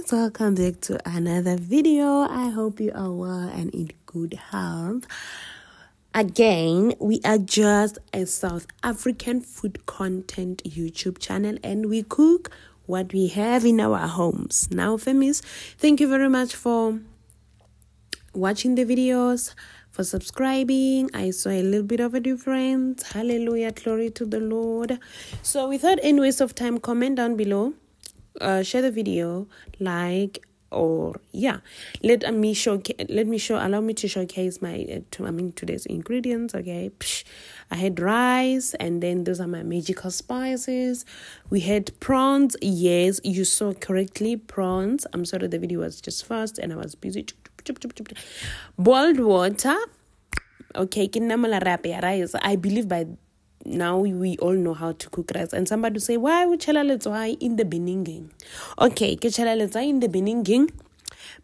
guys, welcome back to another video. I hope you are well and in good health. Again, we are just a South African food content YouTube channel and we cook what we have in our homes. Now, famies, thank you very much for watching the videos, for subscribing. I saw a little bit of a difference. Hallelujah, glory to the Lord. So without any waste of time, comment down below. Share the video, like, or allow me to showcase my today's ingredients. Okay, I had rice, and then those are my magical spices. We had prawns. Yes, you saw correctly, prawns. I'm sorry, the video was just fast and I was busy. Boiled water. Okay, rice. I believe by now we all know how to cook rice, and somebody will say, why would chala letswai in the beginning? Okay, ke chala letswai in the beginning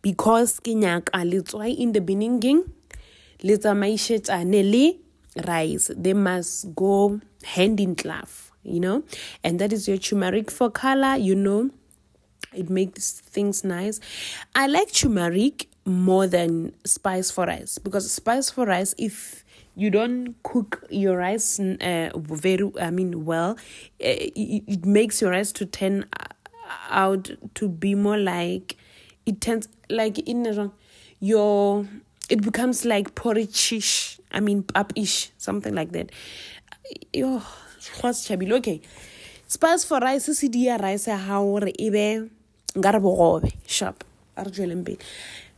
because ke nyaka letswai in the beginning le tsamaishetsane le rice. They must go hand in glove, and that is your turmeric for color. It makes things nice. I like turmeric more than spice for rice, because spice for rice, if you don't cook your rice well, it makes your rice to turn out to be more like, it turns like it becomes like porridge-ish, up-ish, something like that. Okay, spice for rice is the rice how ebe ngarbogobe sharp.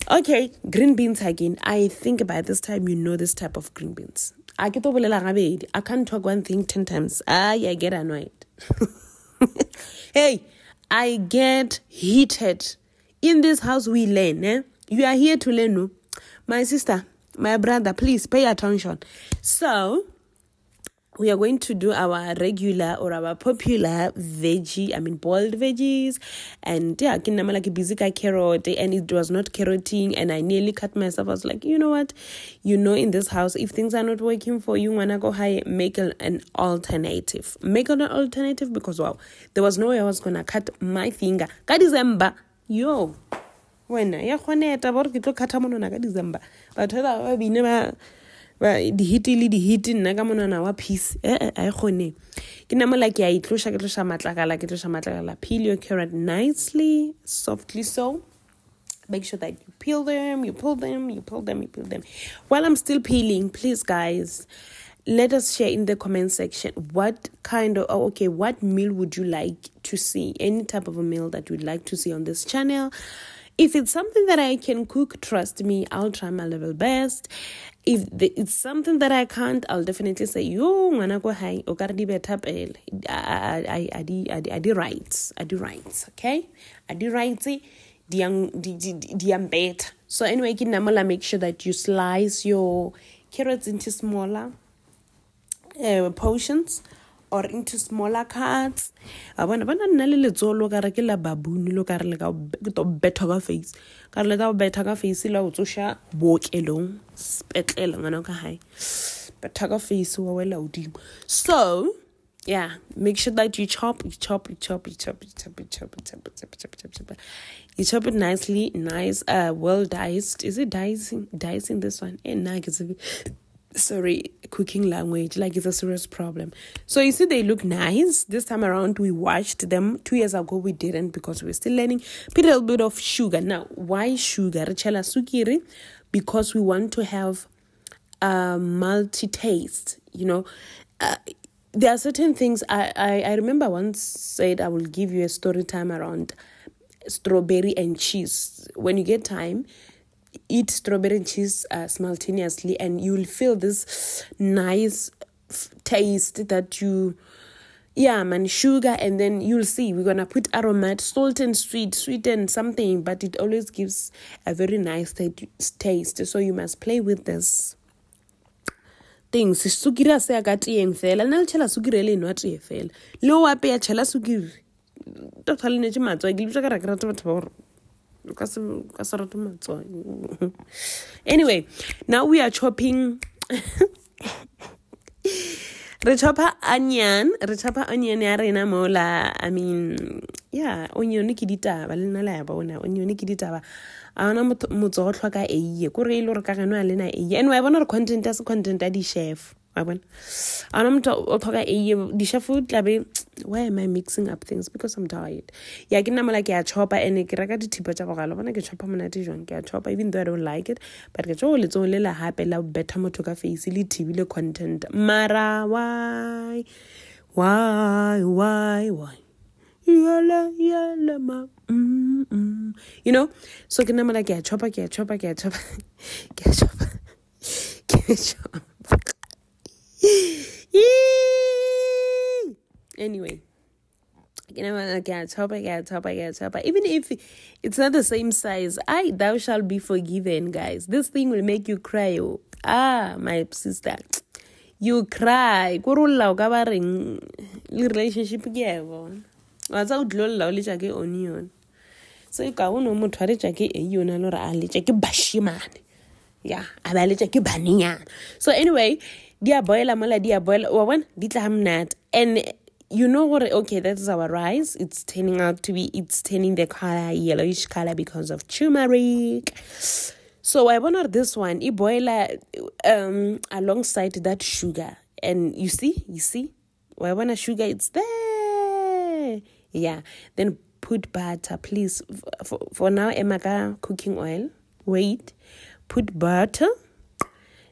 Okay, green beans again. I think by this time you know this type of green beans. I can't talk one thing 10 times. I get annoyed. Hey, I get heated. In this house we learn. You are here to learn. No? My sister, my brother, please pay attention. So, we are going to do our regular or our popular veggie, boiled veggies. And yeah, like a busy carrot, and it was not carroting, and I nearly cut myself. I was like, you know what? In this house, if things are not working for you, wanna go high, make an alternative. Make an alternative, because wow, there was no way I was gonna cut my finger. Ka December, yo. When ya khone ta bor ke tlo kata monona ka December. But ba never the hit nna ka monana wa piece I khone ke namo like ya itlosha ke tlosha matlakala, peel your carrot nicely, softly. So make sure that you peel them, you pull them. While I'm still peeling, please guys, let us share in the comment section what meal would you like to see, any type of a meal that you'd like to see on this channel. If it's something that I can cook, trust me, I'll try my level best. If it's something that I can't, I'll definitely say, yo, ngwana go high, o ka re di beta pele. I do rights, okay? I do rights, better. So anyway, make sure that you slice your carrots into smaller portions, or into smaller cuts. Abana nna le letsolo ka re ke la baboon lo ka re le ka betha ka face. Ka re le ka betha ka face la o tsosha bookelong spetlele ngana ka hai. Betha ka face wa wela udimo. So, yeah, make sure that you chop it nicely, well diced. Is it dicing this one? Sorry, cooking language, like it's a serious problem. So you see, they look nice. This time around, we washed them. 2 years ago, we didn't, because we're still learning. Put a little bit of sugar. Now, why sugar? Because we want to have multi-taste, there are certain things. I remember once said I will give you a story time around strawberry and cheese. When you get time, eat strawberry and cheese simultaneously, and you'll feel this nice taste that sugar, and then you'll see we're gonna put aromat, salt and sweet and something, but it always gives a very nice taste. So you must play with this things. Sukira se agati eng fela na chela sukira le no ati fela lo wa pe ya chela sukiri totally ne chimatso gilibsa ka rakra tsa anyway, now we are chopping re chopper onion ya rena mola, yeah, onion ke ditaba le nna la bona onion ke ditaba a ona motso go tlhoka eiye ko re ile re ka gano a lena eiye and wa bona re content as content a di chef wa bona a ona motho o tlhoka eiye di chef tlabe why am I mixing up things because I'm tired ya ke nna mola ke a chopa and ke reka dithipa tsa bogalo bona ke chopa monate jwang ke a chopa even though I don't like it but ke tso le tso le la hape la better motho ka face le TV le content mara why yala ma you know so ke nna ke a chopa anyway ke a chopa even if it's not the same size thou shall be forgiven guys this thing will make you cry my sister you cry kurulla ka ba reng relationship ke evo wa tsa udlolla o le tsa ke onion so ka uno motho a le tsa ke onion a lora a le tsa ke bashimane yeah a ba le tsa ke baninya so anyway dia boil wa bona di tla hamnat and you know what okay that is our rice it's turning the color yellowish color because of turmeric. So I wanted this one, I boil alongside that sugar. And you see, I want a sugar, it's there. Yeah, then put butter, please. For now, Emaka cooking oil. Wait, put butter.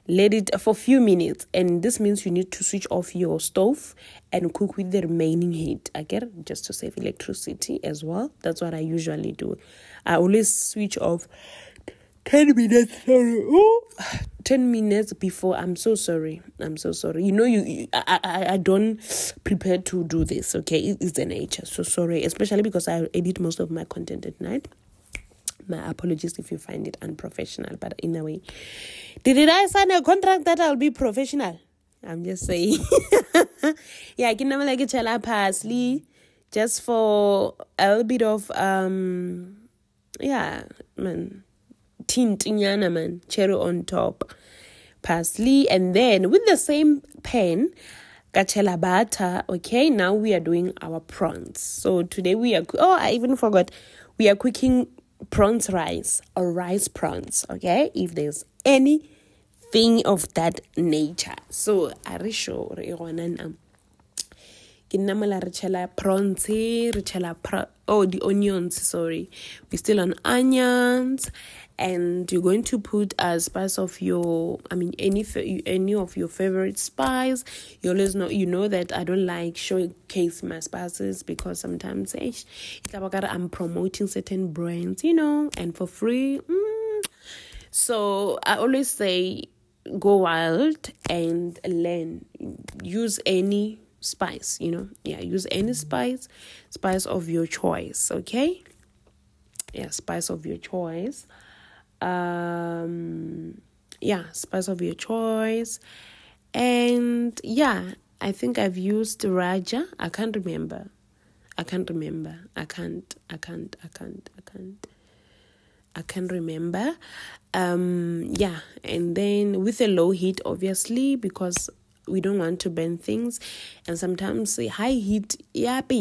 Let it for a few minutes. And this means you need to switch off your stove and cook with the remaining heat. Okay, just to save electricity as well. That's what I usually do. I always switch off 10 minutes, sorry. 10 minutes before. I'm so sorry. You know, I don't prepare to do this, okay? It's the nature. So sorry, especially because I edit most of my content at night. My apologies if you find it unprofessional, but in a way. Did I sign a contract that I'll be professional? I'm just saying. Yeah, I can never like a parsley just for a little bit of, yeah, man. Tint inyana man, cherry on top, parsley, and then with the same pan, gachela butter. Okay, now we are doing our prawns. So today I even forgot, we are cooking prawns rice or rice prawns. Okay, if there's anything of that nature. So I show the onions, sorry. We're still on onions. And you're going to put a spice of your, any of your favorite spice. You always know, that I don't like showcase my spices because sometimes I'm promoting certain brands, and for free. So I always say go wild and learn. Use any spice, use any spice of your choice, okay? Yeah, spice of your choice. Spice of your choice. And yeah, I think I've used Raja. I can't remember. I can't remember. And then with a low heat, obviously, because we don't want to burn things. And sometimes high heat, but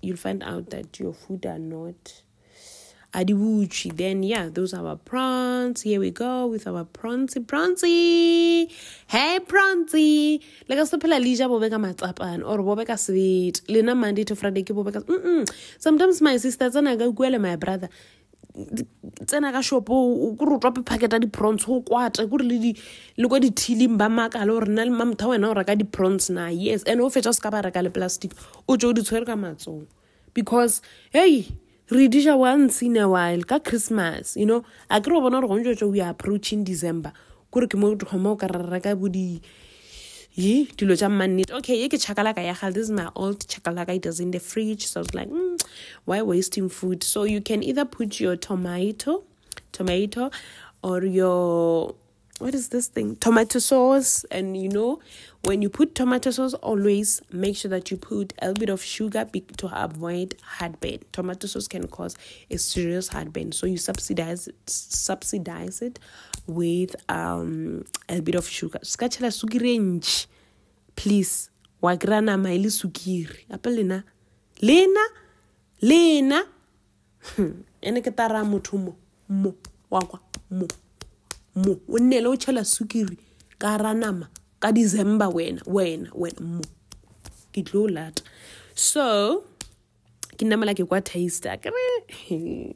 you'll find out that your food are not adiwuchi. Then those are our prawns. Here we go with our pronzy. Hey pronzy. Like a super lija bobeka matsapan or bobeka sweet. Lena Monday to Friday ke bobeka. Sometimes my sisters and I go my brother. Tsena ka shopo go drop packet di prawns go kwata go le go di thilim ba maka le rena le mamtha wena o reka di prawns na yes and o fetsa ska ba reka le plastic o tjo di tshwere ka matso because hey re disha once in a while ka Christmas a kro bona re gonjo we are approaching December gore ke mo go ka reka bodi dilo tsa mannet. Okay, ke chakalaka ya gal. This is my old chakalaka. It was in the fridge. So I was like, why wasting food? So you can either put your tomato, or your, what is this thing? Tomato sauce. And when you put tomato sauce, always make sure that you put a little bit of sugar to avoid heartburn. Tomato sauce can cause a serious heartburn. So you subsidize it with a bit of sugar. Skachela sukiri nch, please. Wagrana maili sukiri. Apelina Lena. Ene ke tara motho mo wakwa mo o nne le o tshela sukiri ka ra nama ka December wena mo ke tlo lata. So ke namela ke kwa taste akere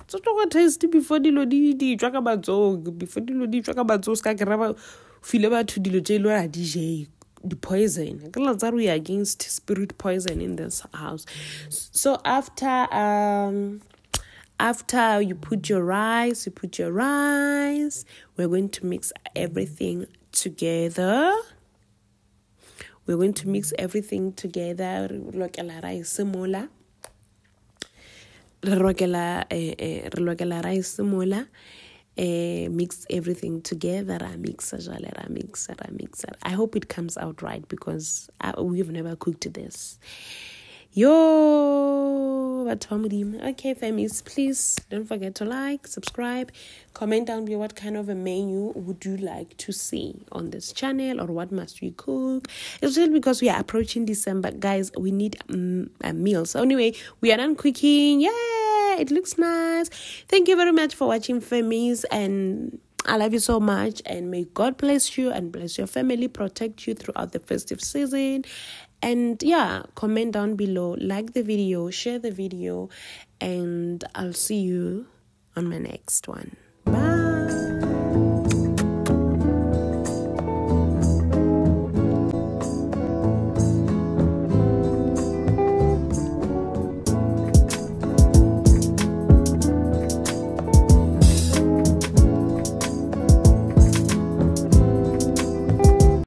so to taste before dilo di tswa ka batso before dilo di tswa ka batso ska ke ra ba file batho dilo tse lo a DJ the poison. Ke la tsa we against spirit poison in this house. So after you put your rice, we're going to mix everything together. Lokela rice mola. Lokela rice mola. Mix everything together. Mix. I hope it comes out right because we've never cooked this. Okay, famies, please don't forget to like, subscribe, comment down below what kind of a menu would you like to see on this channel, or what must we cook. It's just because we are approaching December, guys. We need a meal. So anyway, we are done cooking. Yeah, it looks nice. Thank you very much for watching, famies, and I love you so much, and may God bless you and bless your family, protect you throughout the festive season. And yeah, comment down below, like the video, share the video, and I'll see you on my next one.